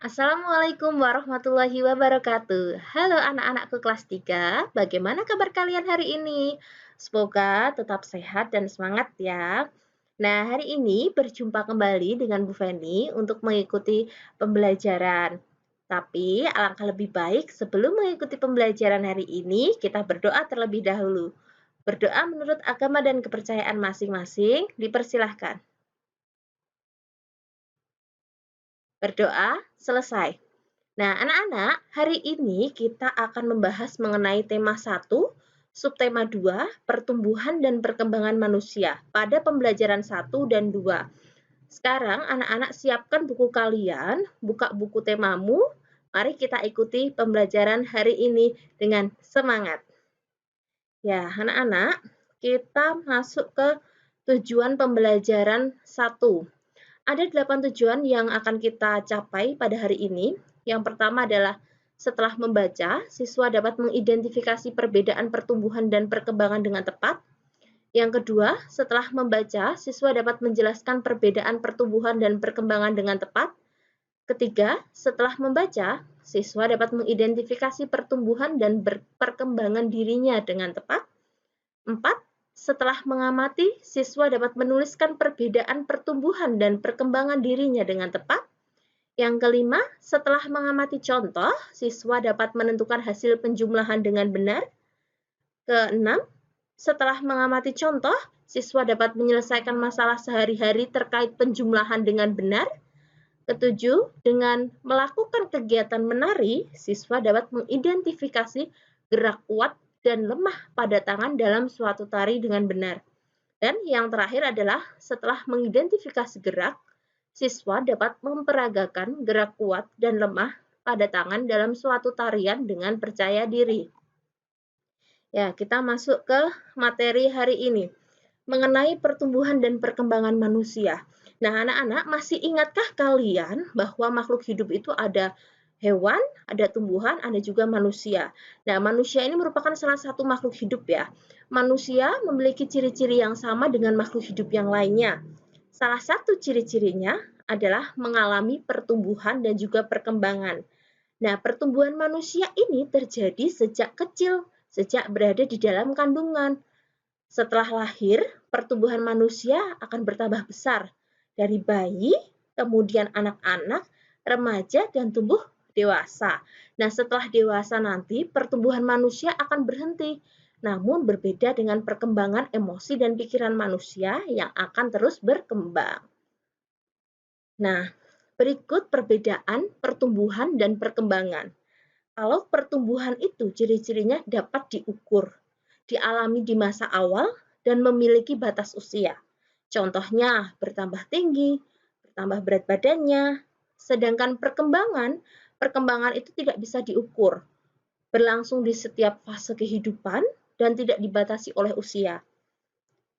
Assalamualaikum warahmatullahi wabarakatuh. Halo anak-anakku kelas 3, bagaimana kabar kalian hari ini? Semoga tetap sehat dan semangat ya. Nah, hari ini berjumpa kembali dengan Bu Feni untuk mengikuti pembelajaran. Tapi alangkah lebih baik sebelum mengikuti pembelajaran hari ini, kita berdoa terlebih dahulu. Berdoa menurut agama dan kepercayaan masing-masing, dipersilahkan. Berdoa selesai. Nah, anak-anak, hari ini kita akan membahas mengenai tema 1, subtema 2, pertumbuhan dan perkembangan manusia pada pembelajaran 1 dan 2. Sekarang anak-anak siapkan buku kalian, buka buku temamu, mari kita ikuti pembelajaran hari ini dengan semangat. Ya, anak-anak, kita masuk ke tujuan pembelajaran 1. Ada 8 tujuan yang akan kita capai pada hari ini. Yang pertama adalah setelah membaca, siswa dapat mengidentifikasi perbedaan pertumbuhan dan perkembangan dengan tepat. Yang kedua, setelah membaca, siswa dapat menjelaskan perbedaan pertumbuhan dan perkembangan dengan tepat. Ketiga, setelah membaca, siswa dapat mengidentifikasi pertumbuhan dan perkembangan dirinya dengan tepat. 4. Setelah mengamati, siswa dapat menuliskan perbedaan pertumbuhan dan perkembangan dirinya dengan tepat. Yang kelima, setelah mengamati contoh, siswa dapat menentukan hasil penjumlahan dengan benar. Keenam, setelah mengamati contoh, siswa dapat menyelesaikan masalah sehari-hari terkait penjumlahan dengan benar. Ketujuh, dengan melakukan kegiatan menari, siswa dapat mengidentifikasi gerak kuat dan lemah pada tangan dalam suatu tari dengan benar. Dan yang terakhir adalah setelah mengidentifikasi gerak, siswa dapat memperagakan gerak kuat dan lemah pada tangan dalam suatu tarian dengan percaya diri. Ya, kita masuk ke materi hari ini mengenai pertumbuhan dan perkembangan manusia. Nah, anak-anak masih ingatkah kalian bahwa makhluk hidup itu ada hewan, ada tumbuhan, ada juga manusia. Nah, manusia ini merupakan salah satu makhluk hidup ya. Manusia memiliki ciri-ciri yang sama dengan makhluk hidup yang lainnya. Salah satu ciri-cirinya adalah mengalami pertumbuhan dan juga perkembangan. Nah, pertumbuhan manusia ini terjadi sejak kecil, sejak berada di dalam kandungan. Setelah lahir, pertumbuhan manusia akan bertambah besar dari bayi, kemudian anak-anak, remaja, dan tumbuh dewasa. Nah, setelah dewasa nanti, pertumbuhan manusia akan berhenti. Namun berbeda dengan perkembangan emosi dan pikiran manusia yang akan terus berkembang. Nah, berikut perbedaan pertumbuhan dan perkembangan. Kalau pertumbuhan itu ciri-cirinya dapat diukur, dialami di masa awal, dan memiliki batas usia. Contohnya bertambah tinggi, bertambah berat badannya. Sedangkan perkembangan itu tidak bisa diukur, berlangsung di setiap fase kehidupan dan tidak dibatasi oleh usia.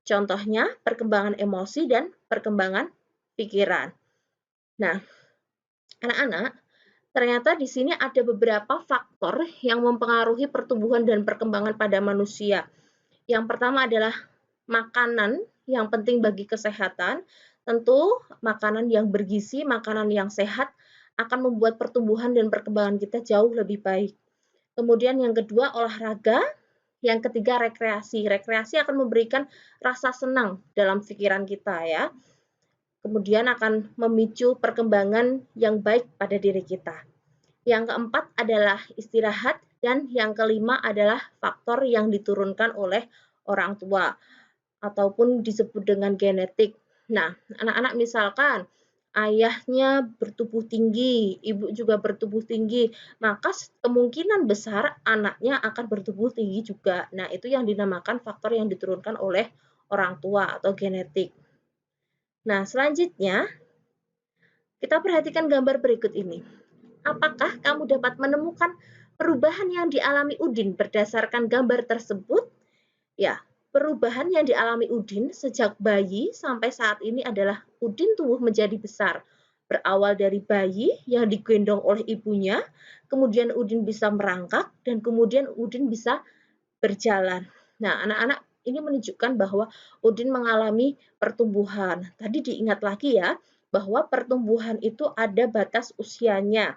Contohnya perkembangan emosi dan perkembangan pikiran. Nah, anak-anak, ternyata di sini ada beberapa faktor yang mempengaruhi pertumbuhan dan perkembangan pada manusia. Yang pertama adalah makanan yang penting bagi kesehatan. Tentu makanan yang bergizi, makanan yang sehat akan membuat pertumbuhan dan perkembangan kita jauh lebih baik. Kemudian yang kedua olahraga, yang ketiga rekreasi. Rekreasi akan memberikan rasa senang dalam pikiran kita ya. Kemudian akan memicu perkembangan yang baik pada diri kita. Yang keempat adalah istirahat dan yang kelima adalah faktor yang diturunkan oleh orang tua ataupun disebut dengan genetik. Nah, anak-anak misalkan ayahnya bertubuh tinggi, ibu juga bertubuh tinggi, maka kemungkinan besar anaknya akan bertubuh tinggi juga. Nah, itu yang dinamakan faktor yang diturunkan oleh orang tua atau genetik. Nah, selanjutnya kita perhatikan gambar berikut ini. Apakah kamu dapat menemukan perubahan yang dialami Udin berdasarkan gambar tersebut? Ya, perubahan yang dialami Udin sejak bayi sampai saat ini adalah Udin tumbuh menjadi besar. Berawal dari bayi yang digendong oleh ibunya, kemudian Udin bisa merangkak, dan kemudian Udin bisa berjalan. Nah, anak-anak, ini menunjukkan bahwa Udin mengalami pertumbuhan. Tadi diingat lagi ya, bahwa pertumbuhan itu ada batas usianya.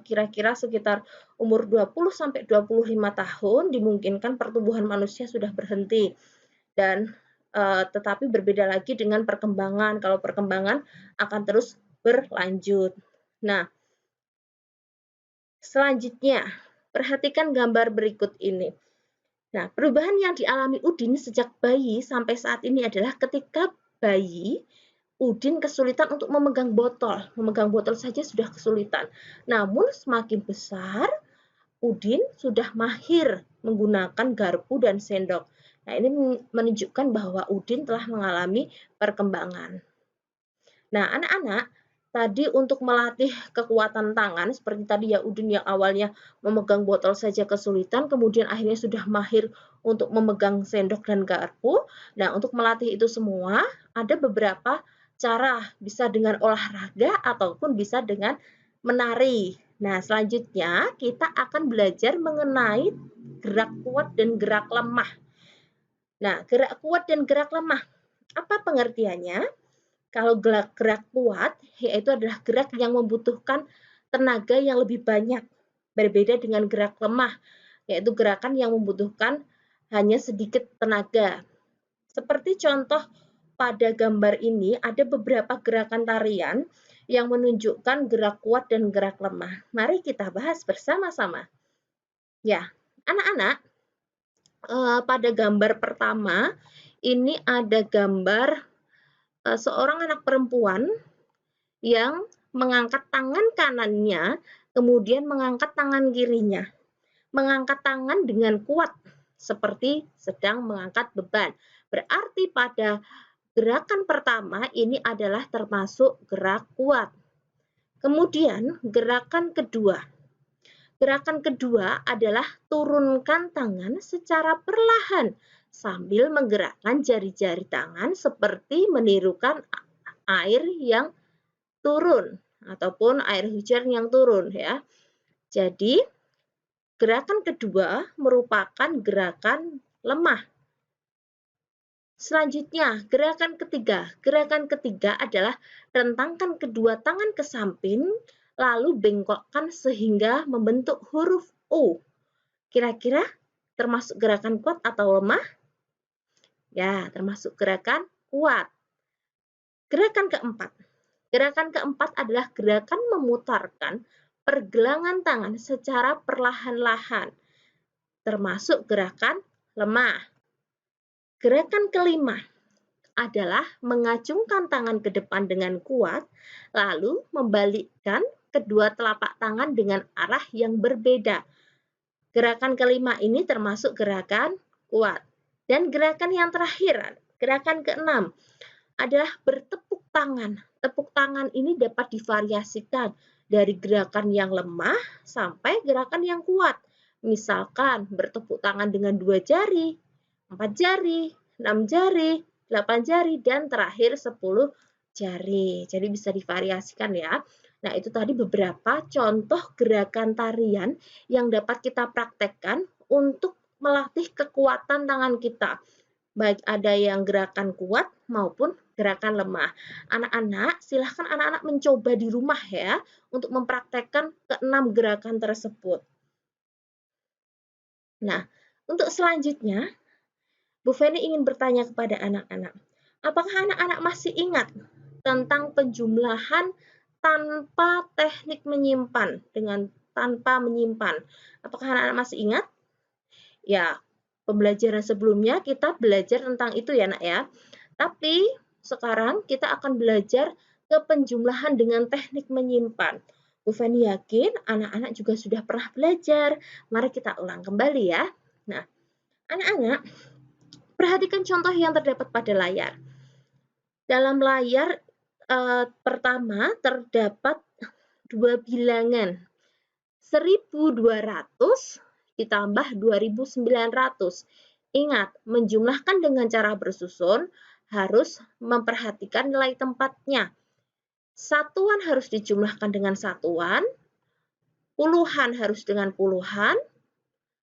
Kira-kira sekitar umur 20 sampai 25 tahun dimungkinkan pertumbuhan manusia sudah berhenti. Dan tetapi berbeda lagi dengan perkembangan. Kalau perkembangan akan terus berlanjut. Nah, selanjutnya, perhatikan gambar berikut ini. Nah, perubahan yang dialami Udin sejak bayi sampai saat ini adalah ketika bayi, Udin kesulitan untuk memegang botol. Memegang botol saja sudah kesulitan. Namun semakin besar, Udin sudah mahir menggunakan garpu dan sendok. Nah, ini menunjukkan bahwa Udin telah mengalami perkembangan. Nah, anak-anak, tadi untuk melatih kekuatan tangan, seperti tadi ya Udin yang awalnya memegang botol saja kesulitan, kemudian akhirnya sudah mahir untuk memegang sendok dan garpu. Nah, untuk melatih itu semua, ada beberapa cara, bisa dengan olahraga ataupun bisa dengan menari. Nah, selanjutnya kita akan belajar mengenai gerak kuat dan gerak lemah. Nah, gerak kuat dan gerak lemah, apa pengertiannya? Kalau gerak kuat, yaitu adalah gerak yang membutuhkan tenaga yang lebih banyak, berbeda dengan gerak lemah, yaitu gerakan yang membutuhkan hanya sedikit tenaga. Seperti contoh pada gambar ini, ada beberapa gerakan tarian yang menunjukkan gerak kuat dan gerak lemah. Mari kita bahas bersama-sama. Ya, anak-anak, pada gambar pertama, ini ada gambar seorang anak perempuan yang mengangkat tangan kanannya, kemudian mengangkat tangan kirinya. Mengangkat tangan dengan kuat, seperti sedang mengangkat beban. Berarti pada gerakan pertama ini adalah termasuk gerak kuat. Kemudian gerakan kedua. Gerakan kedua adalah turunkan tangan secara perlahan sambil menggerakkan jari-jari tangan seperti menirukan air yang turun ataupun air hujan yang turun ya. Jadi gerakan kedua merupakan gerakan lemah. Selanjutnya, gerakan ketiga. Gerakan ketiga adalah rentangkan kedua tangan ke samping lalu bengkokkan sehingga membentuk huruf U. Kira-kira termasuk gerakan kuat atau lemah? Ya, termasuk gerakan kuat. Gerakan keempat. Gerakan keempat adalah gerakan memutarkan pergelangan tangan secara perlahan-lahan, termasuk gerakan lemah. Gerakan kelima adalah mengacungkan tangan ke depan dengan kuat, lalu membalikkan kedua telapak tangan dengan arah yang berbeda. Gerakan kelima ini termasuk gerakan kuat. Dan gerakan yang terakhir, gerakan keenam, adalah bertepuk tangan. Tepuk tangan ini dapat divariasikan dari gerakan yang lemah sampai gerakan yang kuat. Misalkan bertepuk tangan dengan 2 jari, 4 jari, 6 jari, 8 jari, dan terakhir 10 jari. Jadi bisa divariasikan ya. Nah, itu tadi beberapa contoh gerakan tarian yang dapat kita praktekkan untuk melatih kekuatan tangan kita. Baik ada yang gerakan kuat maupun gerakan lemah. Anak-anak, silahkan anak-anak mencoba di rumah ya untuk mempraktekkan keenam gerakan tersebut. Nah, untuk selanjutnya, Bu Feni ingin bertanya kepada anak-anak, apakah anak-anak masih ingat tentang penjumlahan tanpa teknik menyimpan dengan tanpa menyimpan? Apakah anak-anak masih ingat? Ya, pembelajaran sebelumnya kita belajar tentang itu ya nak ya. Tapi sekarang kita akan belajar ke penjumlahan dengan teknik menyimpan. Bu Feni yakin anak-anak juga sudah pernah belajar. Mari kita ulang kembali ya. Nah, anak-anak perhatikan contoh yang terdapat pada layar. Dalam layar pertama terdapat dua bilangan. 1.200 ditambah 2.900. Ingat, menjumlahkan dengan cara bersusun harus memperhatikan nilai tempatnya. Satuan harus dijumlahkan dengan satuan, puluhan harus dengan puluhan,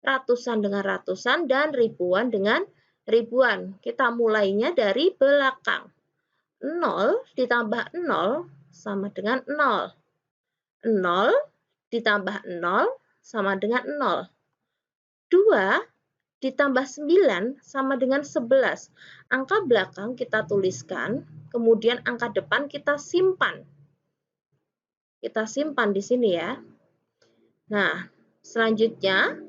ratusan dengan ratusan, dan ribuan dengan ribuan. Kita mulainya dari belakang. 0 ditambah 0 sama dengan 0. 0 ditambah 0 sama dengan 0. 2 ditambah 9 sama dengan 11. Angka belakang kita tuliskan, kemudian angka depan kita simpan. Kita simpan di sini ya. Nah, selanjutnya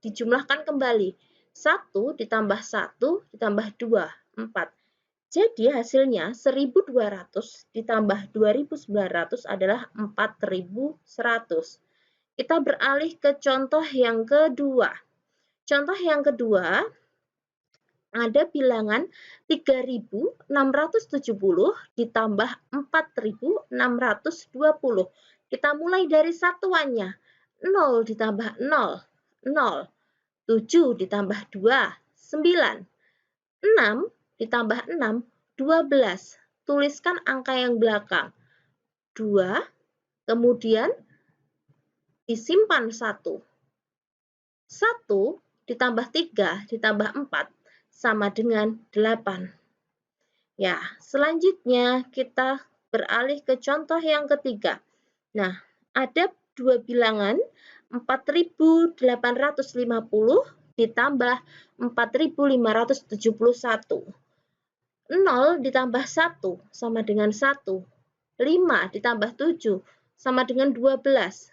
dijumlahkan kembali. 1 ditambah 1 ditambah 2, 4. Jadi hasilnya 1200 ditambah 2900 adalah 4100. Kita beralih ke contoh yang kedua. Contoh yang kedua, ada bilangan 3670 ditambah 4620. Kita mulai dari satuannya. 0 ditambah 0, 0. 7 ditambah 2, 9. 6 ditambah 6, 12. Tuliskan angka yang belakang. 2, kemudian disimpan 1. 1 ditambah 3 ditambah 4 sama dengan 8. Ya, selanjutnya kita beralih ke contoh yang ketiga. Nah, ada dua bilangan 4850 ditambah 4571. 0 ditambah 1 sama dengan 1. 5 ditambah 7 sama dengan 12.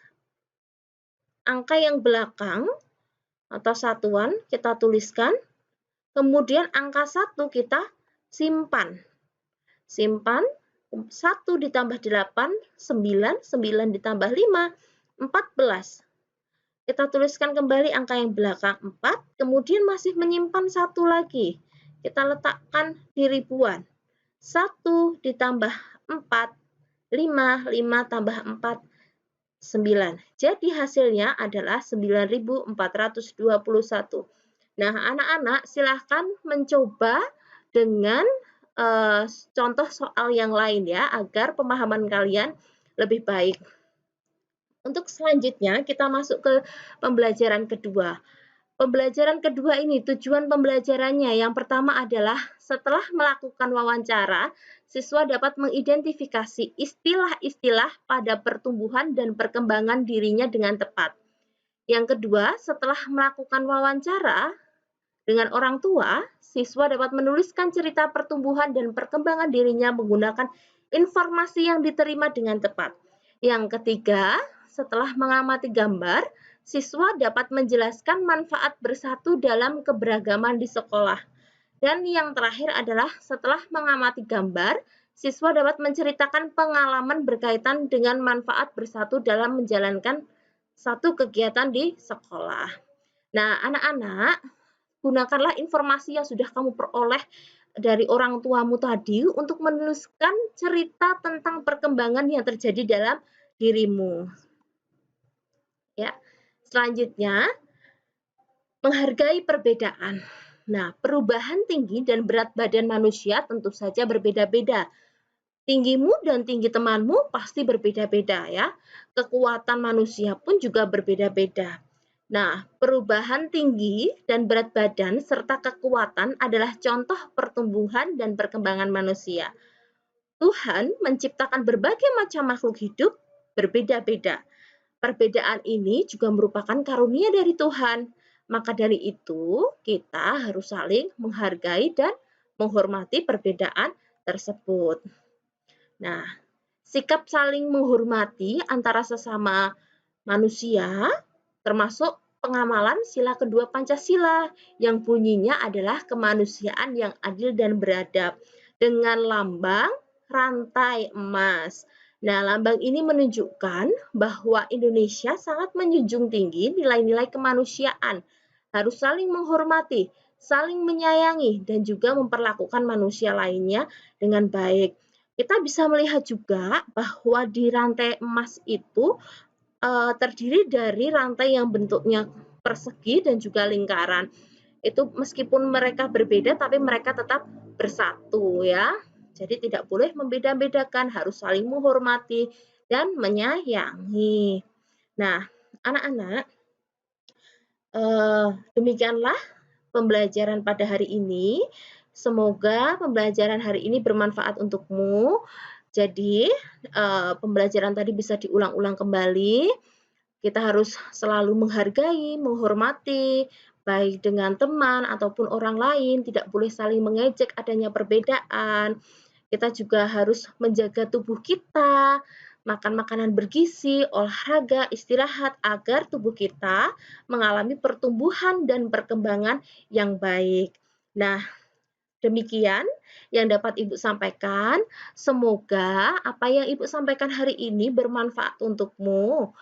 Angka yang belakang atau satuan kita tuliskan, kemudian angka 1 kita simpan. Simpan 1 ditambah 8, 9, 9 ditambah 5, 14. Kita tuliskan kembali angka yang belakang 4, kemudian masih menyimpan 1 lagi. Kita letakkan di ribuan. 1 ditambah 4, 5, 5 tambah 4, 9. Jadi hasilnya adalah 9421. Nah, anak-anak silahkan mencoba dengan contoh soal yang lain ya, agar pemahaman kalian lebih baik. Untuk selanjutnya kita masuk ke pembelajaran kedua. Pembelajaran kedua ini tujuan pembelajarannya yang pertama adalah setelah melakukan wawancara, siswa dapat mengidentifikasi istilah-istilah pada pertumbuhan dan perkembangan dirinya dengan tepat. Yang kedua, setelah melakukan wawancara dengan orang tua, siswa dapat menuliskan cerita pertumbuhan dan perkembangan dirinya menggunakan informasi yang diterima dengan tepat. Yang ketiga, setelah mengamati gambar, siswa dapat menjelaskan manfaat bersatu dalam keberagaman di sekolah. Dan yang terakhir adalah setelah mengamati gambar, siswa dapat menceritakan pengalaman berkaitan dengan manfaat bersatu dalam menjalankan satu kegiatan di sekolah. Nah, anak-anak, gunakanlah informasi yang sudah kamu peroleh dari orang tuamu tadi untuk menuliskan cerita tentang perkembangan yang terjadi dalam dirimu. Ya. Selanjutnya, menghargai perbedaan. Nah, perubahan tinggi dan berat badan manusia tentu saja berbeda-beda. Tinggimu dan tinggi temanmu pasti berbeda-beda ya. Kekuatan manusia pun juga berbeda-beda. Nah, perubahan tinggi dan berat badan serta kekuatan adalah contoh pertumbuhan dan perkembangan manusia. Tuhan menciptakan berbagai macam makhluk hidup berbeda-beda. Perbedaan ini juga merupakan karunia dari Tuhan. Maka dari itu, kita harus saling menghargai dan menghormati perbedaan tersebut. Nah, sikap saling menghormati antara sesama manusia termasuk pengamalan sila kedua Pancasila yang bunyinya adalah kemanusiaan yang adil dan beradab dengan lambang rantai emas. Nah, lambang ini menunjukkan bahwa Indonesia sangat menjunjung tinggi nilai-nilai kemanusiaan, harus saling menghormati, saling menyayangi, dan juga memperlakukan manusia lainnya dengan baik. Kita bisa melihat juga bahwa di rantai emas itu terdiri dari rantai yang bentuknya persegi dan juga lingkaran. Itu meskipun mereka berbeda, tapi mereka tetap bersatu ya. Jadi tidak boleh membeda-bedakan, harus saling menghormati dan menyayangi. Nah, anak-anak, demikianlah pembelajaran pada hari ini. Semoga pembelajaran hari ini bermanfaat untukmu. Jadi, pembelajaran tadi bisa diulang-ulang kembali. Kita harus selalu menghargai, menghormati, baik dengan teman ataupun orang lain, tidak boleh saling mengejek adanya perbedaan. Kita juga harus menjaga tubuh kita, makan makanan bergizi, olahraga, istirahat agar tubuh kita mengalami pertumbuhan dan perkembangan yang baik. Nah, demikian yang dapat Ibu sampaikan. Semoga apa yang Ibu sampaikan hari ini bermanfaat untukmu.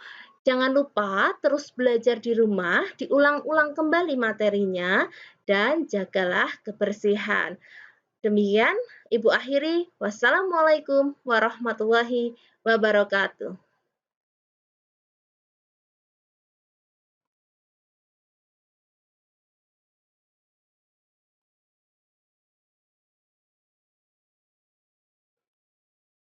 Jangan lupa terus belajar di rumah, diulang-ulang kembali materinya, dan jagalah kebersihan. Demikian Ibu akhiri. Wassalamualaikum warahmatullahi wabarakatuh.